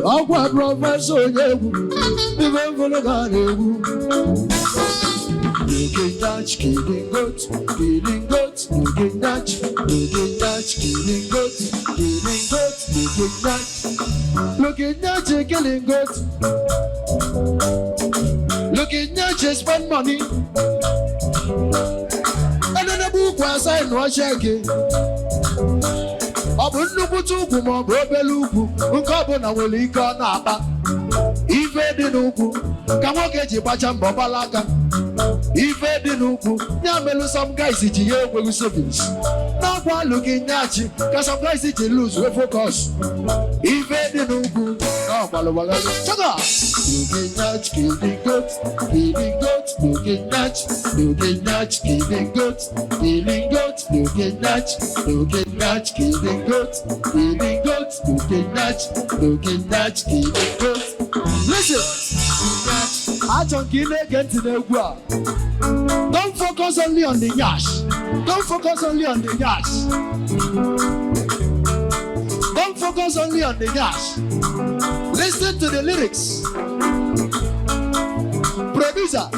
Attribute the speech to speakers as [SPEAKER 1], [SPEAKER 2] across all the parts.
[SPEAKER 1] Agwa Prof Onye Egwu, even for the God Egwu. Looking Dutch, killing goat, killing goat, looking Dutch, killing goat, killing goat, looking Dutch, killing goat. Looking Dutch, spend money. And then the book was I no shaking. Abunu butuku mo brobeluku nkobo na welike na aba ife dị n'ugwu ka nwoke ji gbacha mbọ balaga ife dị n'ugwu nya melu some guys ji ye egwu savings na kwa looking nyachi ka some guys ji lose we focus ife dị n'ugwu na gbalowaga chaga looking nyachi killing goat looking nyachi killing goat killing goat looking nyachi killing goat, killing goat, looking Dutch, killing goat. Listen, I don't get to the world. Don't focus only on the Nyansh. Don't focus only on the Nyansh. Don't focus only on the Nyansh. Listen to the lyrics. Producer,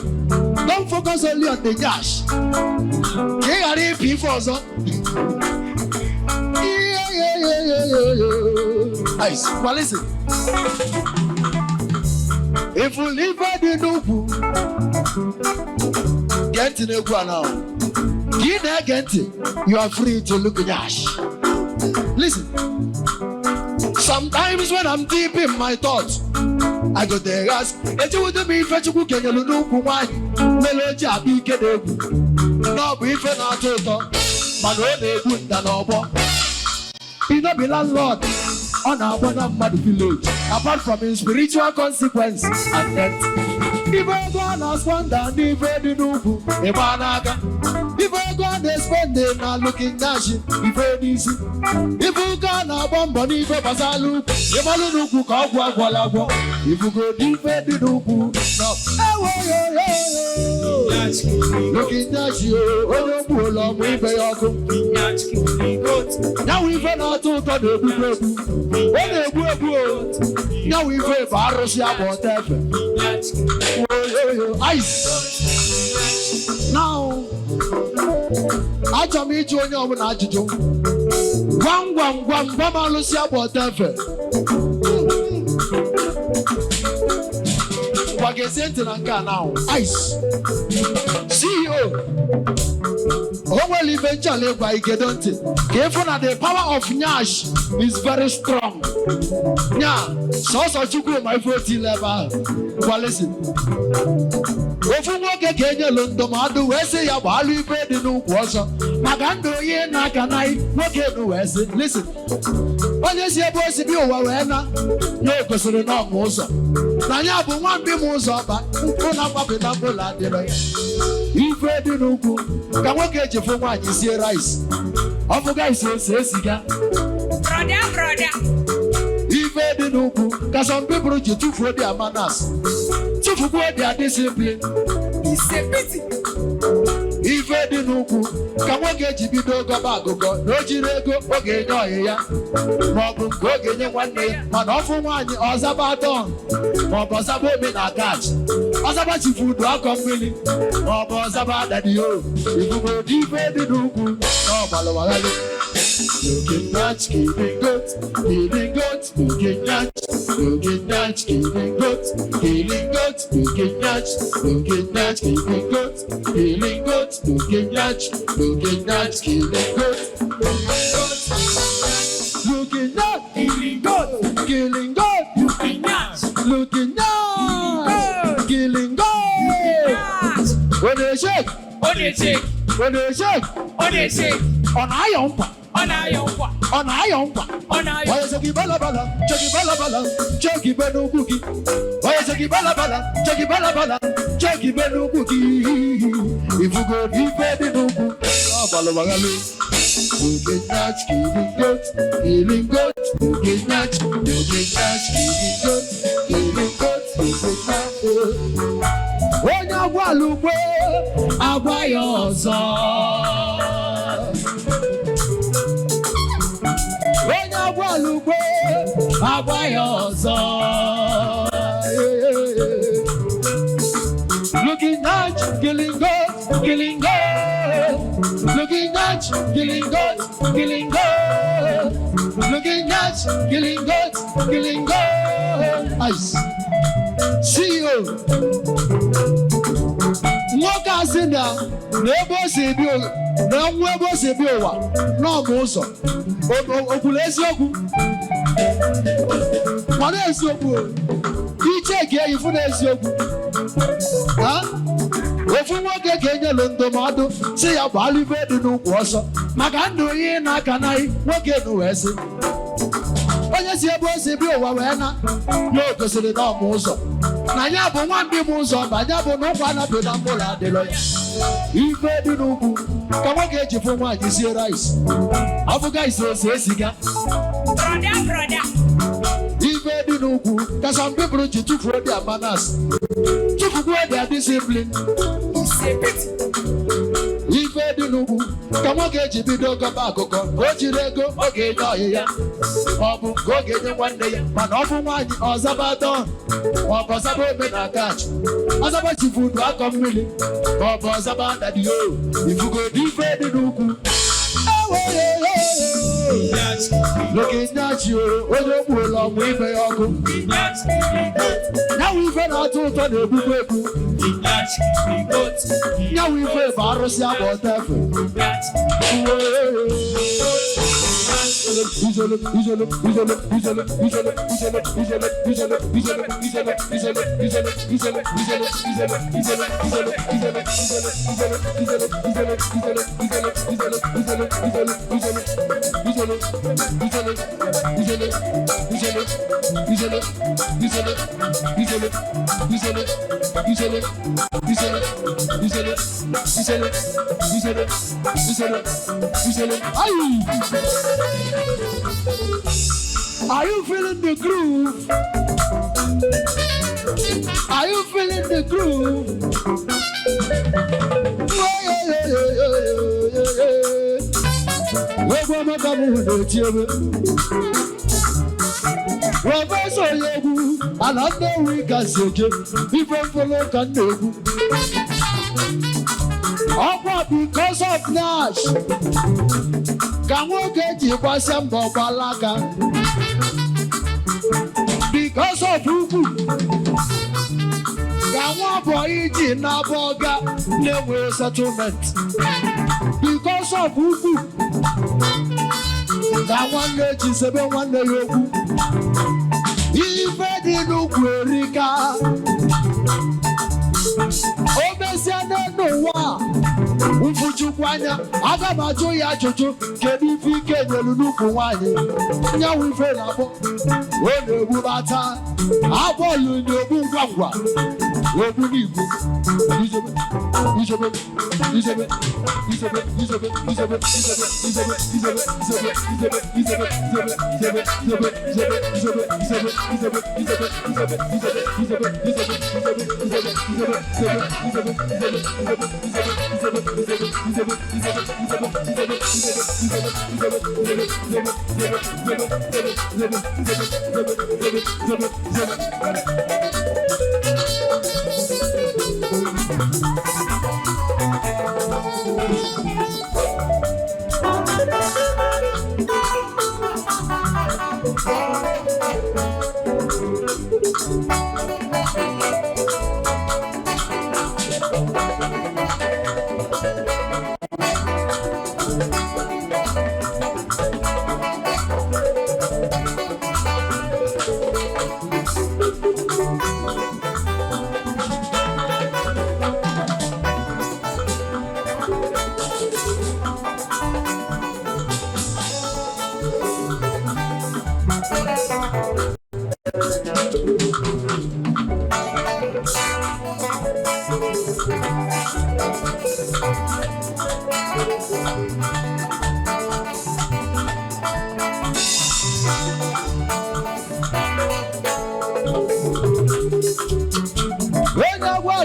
[SPEAKER 1] don't focus only on the Nyansh. KRP for us. Nice. Well, listen. If you live by the Nubu, get in the now. Get it. You are free to look at Nyansh. Listen. Sometimes when I'm deep in my thoughts, I go there ask, "It would be fetch you can you know why? Melody abi kedebu. No be fe na toto. Mano de good than obo. He not be landlord on our mad village. Apart from his spiritual consequence and death. If I go and spend and if I do no Emanaga. If I go and spend it now looking dashing, if I easy. If you go and bomb money for Basalu, Yamaluku Kawagwalago. If you go deep I do no. Looking dashing, oh, no, we pay your now we ven out to the now we pay Barosia about ice. Now I tell me to your own attitude. One, Baba Lucia about what gets into Lanka now? Ice. CEO. Oh, well, eventually, by Gedonte. Careful that the power of Nyansh is very strong. Yeah, so you go my 14 level. Well, listen. If you walk again, London, I do say you are really bad in the water. Magando, ye, Nakanai, walk in West. Listen. When you see a boy, you are no, because you're not Mosa. Nanya, but one be Mosa, but one up in a bullet. If you do no good, can we get you for what you see rice? Of a guy says, brother. If you do no good, because some people you took for their manners, to forget their discipline. It's a pity. If you do no good, can we get you to go back? No, Jirego, okay, no, yeah. Mobu, go get one day, and often one or Zabaton, or Bosabo in a catch. About you food, welcome, Willie. Or Bosaba that you. If you go deep, you do good. No, Balawala. Looking Dutch, killing goat, killing goat, looking Dutch, killing goat, killing goat, looking Dutch, killing goat, killing goat, looking Dutch, killing goat, looking Dutch, killing goat, killing goat, looking Dutch, killing goat. When they shake, when they shake, when they shake, when they shake, on iron. On iron. Why is it bala bala? Chucky bala bala, Chucky benu cookie. Why is it bala bala? Chucky bala bala, Chucky benu cookie. If you go deep, you know, bala bala. Looking Dutch, killing goat, killing goat. Looking Dutch, killing goat, killing goat. Onye agwala ugbo agwa ya ọzọ. Onye agwala ugbo agwa ya ọzọ. Looking at killing God, killing God. Looking at killing God, killing God. Looking at killing God, killing God. Ice. See you. Nwoke asị na ebe o si ebi ụwa na nwa ebe o si ebi ụwa n'ọmụ ụzọ okwulu eziokwu mana eziokwu iche ka eyifu na eziokwu ofu nwoke ka enyelu ndụmọdụ si ya gbaalụ ife dị n'ukwu ọsọ maka ndụ onye na-aka naghị nwoke nu wee sị onye si ebe o si ebi ụwa wee na o gosiri n'ọmụ ụzọ na ya bụ nwambi m ụzọ ma ya bụ na ụkwụ anapụ na mkpụrụ adịlọ ya ife dị n'ugwu ka nwoke eji fụ nwaanyị sie rice ọ bụga isi ose esiga ife dị n'ugwu ka some people ji tụfuo their manners tụfukwuo their discipline ife dị n'ugwu ka nwoke eji bido gọba akụkọ ka o jiri ego ọ ga-enye ọyị ya ọ bụ ka ọ ga-enye nwanne ya mana ọ bụ nwaanyị ọzaba don ọ bụ ọzaba ome na akachi ọzaba chifudu akọ mmiri ka ọ bụ ọzaba dadio ifugodi ife dị n'ugwu looking at you onye okpuola ọmụ ime ya ọkụ nyawu ife na-atụ ụtọ na-egbugbu egbu nyawu ife bụ arụsị abụ ọta efe Are you feeling the groove? Are you feeling the groove? Professor Onye Egwu ala ndị ewu ka si eje ife mfolo ka na-egwu ọkwa because of Nyansh ka nwoke ji gbasịa mbọ gbalaga because of ugwu ka nwa bọyị ji na-abọ ga na-enwe settlement because of ugwu ka nwanne ji sebe nwanne ya okwu ife dị n'ugwu erika o mesia n'elu ụwa mfuchukwu anya aga m ajụ ya ajụjụ kedu ife ike nyelu n'ukwu nwaanyị nyanwụ ife na-abụ ọ na-egbubata abọọlụ na-egbu ngwa ngwa ogbu n'igwu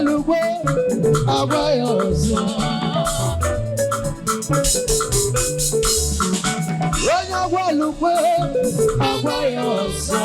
[SPEAKER 1] agwalugwe agwa ya ọzọ onye agwalugwe agwa ya ọzọ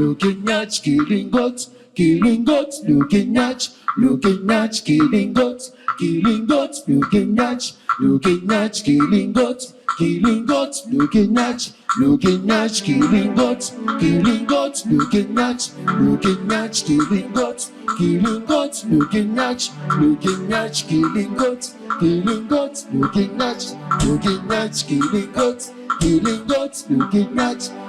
[SPEAKER 1] you can match, killing goat, killing goat, you can match, killing goat, killing goat, you can match, killing goat, killing goat, you can match, killing goat, you can match, killing goat, killing goat, you can match, killing goat, you can match, killing goat, killing goat, you can match, killing goat, killing goat, you can match, killing goat, killing goat, you can match, killing goat, killing goat, you can match, killing goat, killing goat, you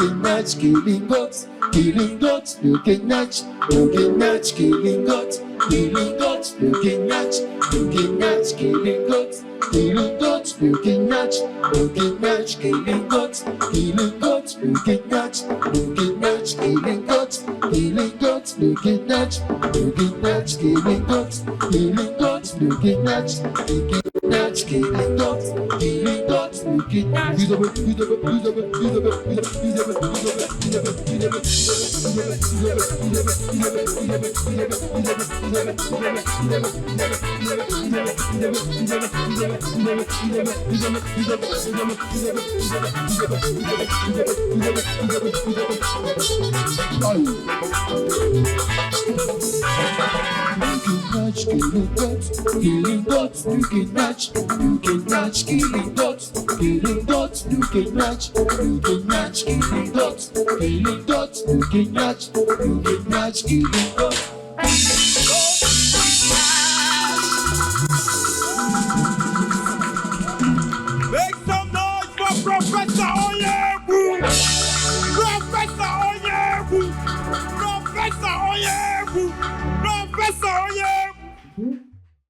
[SPEAKER 1] can match, killing goat, killing goat, you can match, killing goat, killing goat, you can match, killing goat, killing goat, you can match, killing goat, killing goat, you can match, killing goat, killing goat, you can match, killing goat, killing goat, you can match, killing goat, killing goat, you can match. Killing goat, killing goat, you can match, killing goat, killing goat, you can match, killing goat, killing goat, you can match, killing goat.